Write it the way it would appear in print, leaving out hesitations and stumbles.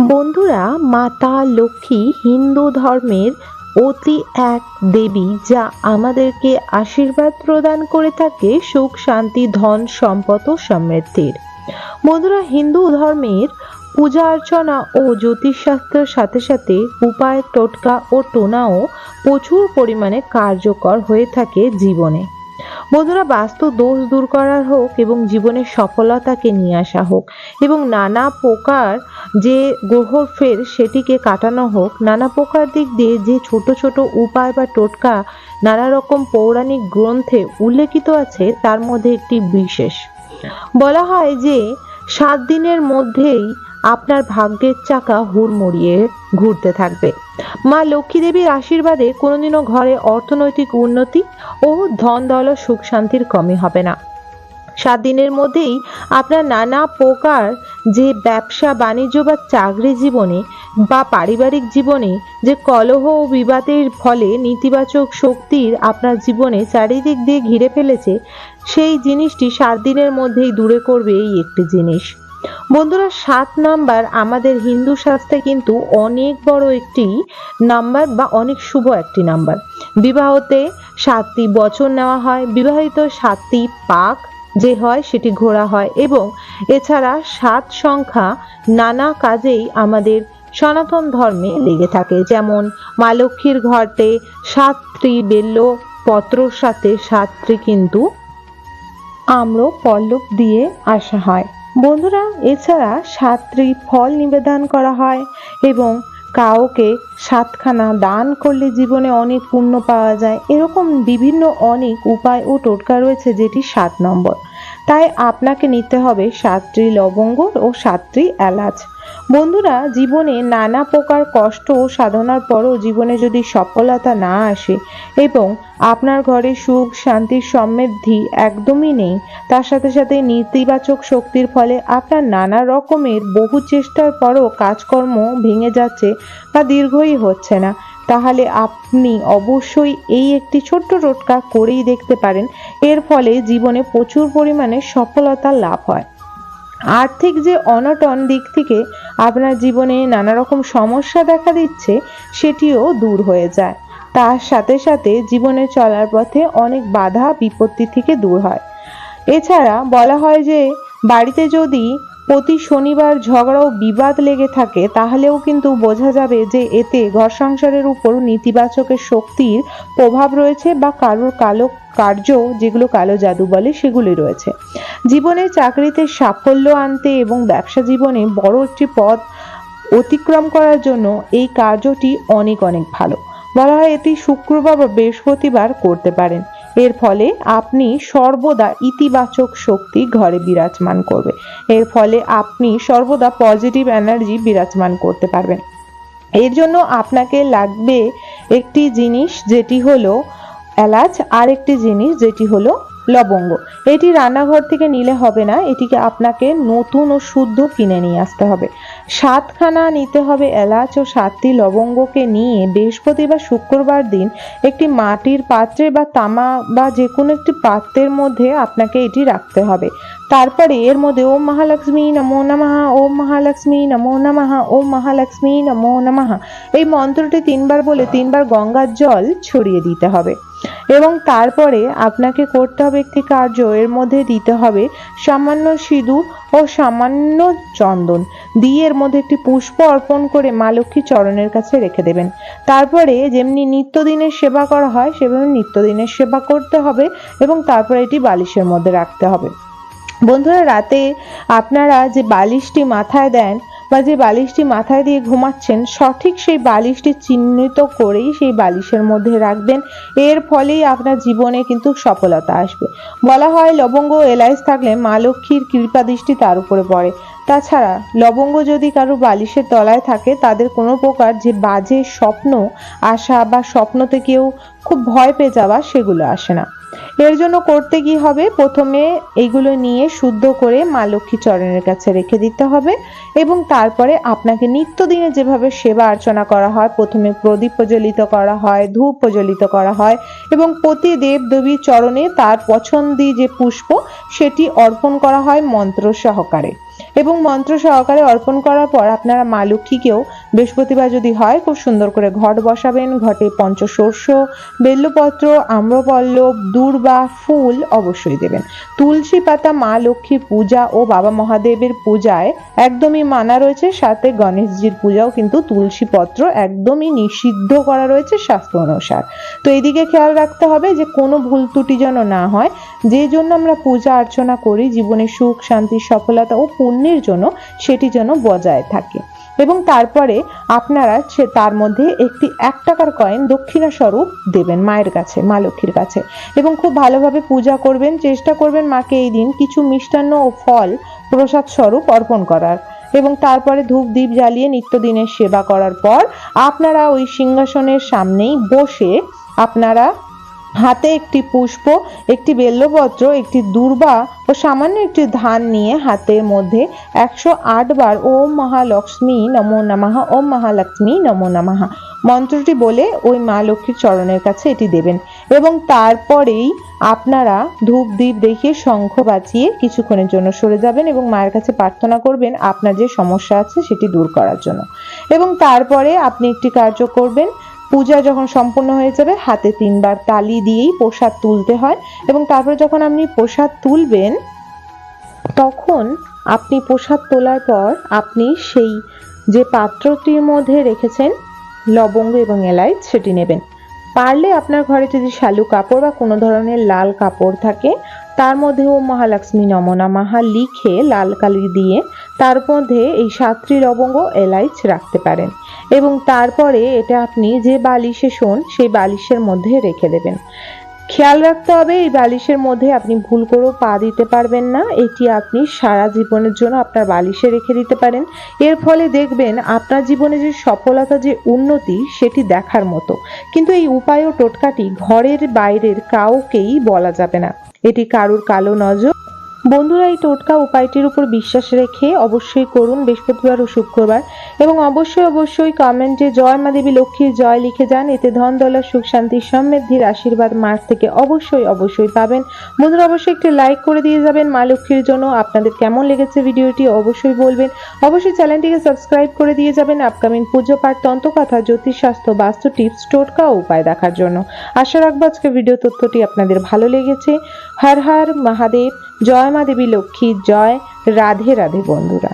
বন্ধুরা, মাতা লক্ষ্মী হিন্দু ধর্মের অতি এক দেবী, যা আমাদেরকে আশীর্বাদ প্রদান করে থাকে সুখ, শান্তি, ধন, সম্পদ ও সমৃদ্ধির। বন্ধুরা, হিন্দু ধর্মের পূজা অর্চনা ও জ্যোতিষশাস্ত্রের সাথে সাথে উপায়, টোটকা ও টোনাও প্রচুর পরিমাণে কার্যকর হয়ে থাকে জীবনে। বন্ধুরা, বাস্তু দোষ দূর করার হোক এবং জীবনের সফলতাকে নিয়ে আসা হোক এবং নানা প্রকার যে গ্রহর ফের সেটিকে কাটানো হোক, নানা প্রকার দিক দিয়ে যে ছোট ছোট উপায় বা টোটকা নানা রকম পৌরাণিক গ্রন্থে উল্লেখিত আছে, তার মধ্যে একটি বিশেষ বলা হয় যে 7 দিনের মধ্যেই আপনার ভাগ্যের চাকা হুড়মুড়িয়ে ঘুরতে থাকবে। মা লক্ষ্মী দেবীর আশীর্বাদে কোনোদিনও ঘরে অর্থনৈতিক উন্নতি ও ধন দৌলত সুখ শান্তির কমই হবে না। 7 দিনের মধ্যেই আপনার নানা প্রকার যে ব্যবসা বাণিজ্য বা চাকরি জীবনে বা পারিবারিক জীবনে যে কলহ ও বিবাদের ফলে নেতিবাচক শক্তির আপনার জীবনে চারিদিক দিয়ে ঘিরে ফেলেছে, সেই জিনিসটি 7 দিনের মধ্যেই দূরে করবে এই একটি জিনিস। বন্ধুরা, 7 নাম্বার আমাদের হিন্দু শাস্ত্রে কিন্তু অনেক বড় একটি নাম্বার বা অনেক শুভ একটি নাম্বার। বিবাহতে 7টি বচন নেওয়া হয়, বিবাহিত 7টি পাক যে হয় সেটি ঘোরা হয় এবং এছাড়া 7 সংখ্যা নানা কাজেই আমাদের সনাতন ধর্মে লেগে থাকে। যেমন মা লক্ষ্মীর ঘরতে 7টি বেল্ল পত্রর সাথে 7টি কিন্তু আম্র পল্লব দিয়ে আসা হয়। বন্ধুরা, এছাড়া 7টি ফল নিবেদন করা হয় এবং কাউকে 7খানা দান করলে জীবনে অনেক পুণ্য পাওয়া যায়। এরকম বিভিন্ন অনেক উপায় ও টোটকা রয়েছে, যেটি 7 নম্বর। তাই আপনাকে নিতে হবে 7টি লবঙ্গ ও 7টি এলাচ। বন্ধুরা, জীবনে নানা প্রকার কষ্ট ও সাধনার পরও জীবনে যদি সফলতা না আসে এবং আপনার ঘরে সুখ শান্তির সমৃদ্ধি একদমই নেই, তার সাথে সাথে নেতিবাচক শক্তির ফলে আপনার নানা রকমের বহু চেষ্টার পরও কাজকর্ম ভেঙে যাচ্ছে বা দীর্ঘই হচ্ছে না, তাহলে আপনি অবশ্যই এই একটি ছোট্ট টোটকা করেই দেখতে পারেন। এর ফলে জীবনে প্রচুর পরিমাণে সফলতা লাভ হয়। আর্থিক যে অনটন দিক থেকে আপনার জীবনে নানা রকম সমস্যা দেখা দিচ্ছে, সেটিও দূর হয়ে যায়। তার সাথে সাথে জীবনে চলার পথে অনেক বাধা বিপত্তি থেকে দূর হয়। এছাড়া বলা হয় যে বাড়িতে যদি প্রতি শনিবার ঝগড়া ও বিবাদ লেগে থাকে, তাহলেও কিন্তু বোঝা যাবে যে এতে ঘর সংসারের উপর নেতিবাচকের শক্তির প্রভাব রয়েছে বা কারোর কালো কার্য, যেগুলো কালো জাদু বলে, সেগুলি রয়েছে। জীবনে চাকরিতে সাফল্য আনতে এবং ব্যবসা জীবনে বড় একটি পথ অতিক্রম করার জন্য এই কার্যটি অনেক অনেক ভালো। বলা হয় এটি শুক্রবার বা বৃহস্পতিবার করতে পারেন। এর ফলে আপনি সর্বদা ইতিবাচক শক্তি ঘরে বিরাজমান করবে। এর ফলে আপনি সর্বদা পজিটিভ এনার্জি বিরাজমান করতে পারবেন। এর জন্য আপনাকে লাগবে একটি জিনিস, যেটি হলো এলাচ, আর একটি জিনিস যেটি হলো লবঙ্গ। এটি রান্নাঘর থেকে নিলে হবে না, এটিকে আপনাকে নতুন ও শুদ্ধ কিনে নিয়ে আসতে হবে। 7খানা নিতে হবে এলাচ ও 7টি লবঙ্গকে নিয়ে বৃহস্পতি বা শুক্রবার দিন একটি মাটির পাত্রে বা তামা বা যে কোনো একটি পাত্রের মধ্যে আপনাকে এটি রাখতে হবে। তারপরে এর মধ্যে ওম মহালক্ষ্মী নমো নমঃ, ওম মহালক্ষ্মী নমো নমঃ, ওম মহালক্ষ্মী নমো নমঃ এই মন্ত্রটি 3বার বলে 3বার গঙ্গার জল ছড়িয়ে দিতে হবে এবং তারপরে আপনাকে করতে হবে একটি কার্য। এর মধ্যে দিতে হবে সামান্য সিঁদুর ও সামান্য চন্দন দিয়ে এর মধ্যে একটি পুষ্প অর্পণ করে মা লক্ষ্মীর চরণের কাছে রেখে দেবেন। তারপরে যেমনি নিত্যদিনের সেবা করা হয় সেভাবে নিত্যদিনের সেবা করতে হবে এবং তারপরে এটি বালিশের মধ্যে রাখতে হবে। বন্ধুরা, রাতে আপনারা যে বালিশটি মাথায় দেন বা যে বালিশটি মাথায় দিয়ে ঘুমাচ্ছেন, সঠিক সেই বালিশটি চিহ্নিত করেই সেই বালিশের মধ্যে রাখবেন। এর ফলেই আপনার জীবনে কিন্তু সফলতা আসবে। বলা হয় লবঙ্গ এলাচ থাকলে মা লক্ষ্মীর কৃপা দৃষ্টি তার উপরে পড়ে। তাছাড়া লবঙ্গ যদি কারো বালিশের তলায় থাকে, তাদের কোনো প্রকার যে বাজে স্বপ্ন আসা বা স্বপ্নতে কেউ খুব ভয় পেয়ে যাওয়া, সেগুলো আসে না। এর জন্য করতে কি হবে, প্রথমে এইগুলো নিয়ে শুদ্ধ করে মা লক্ষ্মী চরণের কাছে রেখে দিতে হবে এবং তারপরে আপনাকে নিত্যদিনে যেভাবে সেবা অর্চনা করা হয়, প্রথমে প্রদীপ প্রজ্বলিত করা হয়, ধূপ প্রজ্বলিত করা হয় এবং প্রতি দেব দেবীর চরণে তার পছন্দি যে পুষ্প সেটি অর্পণ করা হয় মন্ত্র সহকারে এবং মন্ত্র সহকারে অর্পণ করার পর আপনারা মা লক্ষ্মীকেও বৃহস্পতিবার যদি হয় খুব সুন্দর করে ঘট বসাবেন। ঘটে পঞ্চশস্য, বেল্লপত্র, আম্রপল্লব, দূর্বা, ফুল অবশ্যই দেবেন। তুলসী পাতা মা লক্ষ্মীর পূজা ও বাবা মহাদেবের পূজায় একদমই মানা রয়েছে, সাথে গণেশজির পূজাও কিন্তু তুলসী পত্র একদমই নিষিদ্ধ করা রয়েছে শাস্ত্র অনুসার। তো এইদিকে খেয়াল রাখতে হবে যে কোনো ভুল ত্রুটি যেন না হয়, যে জন্য আমরা পূজা অর্চনা করি জীবনে সুখ শান্তি সফলতা ও পুণ্যের জন্য, সেটি যেন বজায় থাকে। এবং তারপরে আপনারা তার মধ্যে একটি 1 টাকার কয়েন দক্ষিণা স্বরূপ দেবেন মায়ের কাছে, মা লক্ষ্মীর কাছে, এবং খুব ভালোভাবে পূজা করবেন। চেষ্টা করবেন মাকে এই দিন কিছু মিষ্টান্ন ও ফল প্রসাদ স্বরূপ অর্পণ করার, এবং তারপরে ধূপ দ্বীপ জ্বালিয়ে নিত্যদিনের সেবা করার পর আপনারা ওই সিংহাসনের সামনেই বসে আপনারা হাতে একটি পুষ্প, একটি বেল্লপত্র, একটি দূর্বা ও সামান্য একটি ধান নিয়ে হাতের মধ্যে 108 বার ওম মহালক্ষ্মী নমো নমঃ, ওম মহালক্ষ্মী নমো নমঃ মন্ত্রটি বলে ওই মা লক্ষ্মীর চরণের কাছে এটি দেবেন। এবং তারপরেই আপনারা ধূপ দ্বীপ দেখিয়ে শঙ্খ বাজিয়ে কিছুক্ষণের জন্য সরে যাবেন এবং মায়ের কাছে প্রার্থনা করবেন আপনার যে সমস্যা আছে সেটি দূর করার জন্য। এবং তারপরে আপনি একটি কার্য করবেন, পূজা যখন সম্পূর্ণ হয়ে যাবে হাতে 3 বার তালি দিয়েই প্রসাদ তুলতে হয়। এবং তারপরে যখন আপনি প্রসাদ তুলবেন, তখন আপনি প্রসাদ তোলার পর আপনি সেই যে পাত্রটির মধ্যে রেখেছেন লবঙ্গ এবং এলাচ সেটি নেবেন। পারলে আপনার ঘরে যদি শালু কাপড় বা কোনো ধরনের লাল কাপড় থাকে, তার মধ্যে ওম মহালক্ষ্মী নমো নমঃ লিখে লাল কালি দিয়ে তার মধ্যে এই 7টি লবঙ্গ এলাচ রাখতে পারেন। এবং তারপরে এটা আপনি যে বালিশে শোন সেই বালিশের মধ্যে রেখে দেবেন। খেয়াল রাখতে হবে এই বালিশের মধ্যে আপনি ভুল করেও পা দিতে পারবেন না। এটি আপনি সারা জীবনের জন্য আপনার বালিশে রেখে দিতে পারেন। এর ফলে দেখবেন আপনার জীবনে যে সফলতা, যে উন্নতি, সেটি দেখার মতো। কিন্তু এই উপায় ও টোটকাটি ঘরের বাইরের কাউকেই বলা যাবে না, এটি কারুর কালো নজর। বন্ধুরা, এই টোটকা উপায়টির উপর বিশ্বাস রেখে অবশ্যই করুন বৃহস্পতিবার ও শুক্রবার, এবং অবশ্যই কমেন্টে জয় মা দেবী লক্ষ্মীর জয় লিখে যান। এতে ধন দৌলত সুখ শান্তি সমৃদ্ধির আশীর্বাদ মার থেকে অবশ্যই পাবেন। বন্ধুরা, অবশ্যই একটি লাইক করে দিয়ে যাবেন মা লক্ষ্মীর জন্য। আপনাদের কেমন লেগেছে ভিডিওটি অবশ্যই বলবেন। অবশ্যই চ্যানেলটিকে সাবস্ক্রাইব করে দিয়ে যাবেন আপকামিং পুজো পাঠ, তন্ত্রকথা, জ্যোতিষশাস্ত্র, বাস্তু টিপস, টোটকা ও উপায় দেখার জন্য। আশা রাখবো আজকে ভিডিও তথ্যটি আপনাদের ভালো লেগেছে। হর হর মহাদেব, জয় মা দেবী লক্ষ্মী জয়। রাধে রাধে বন্ধুরা।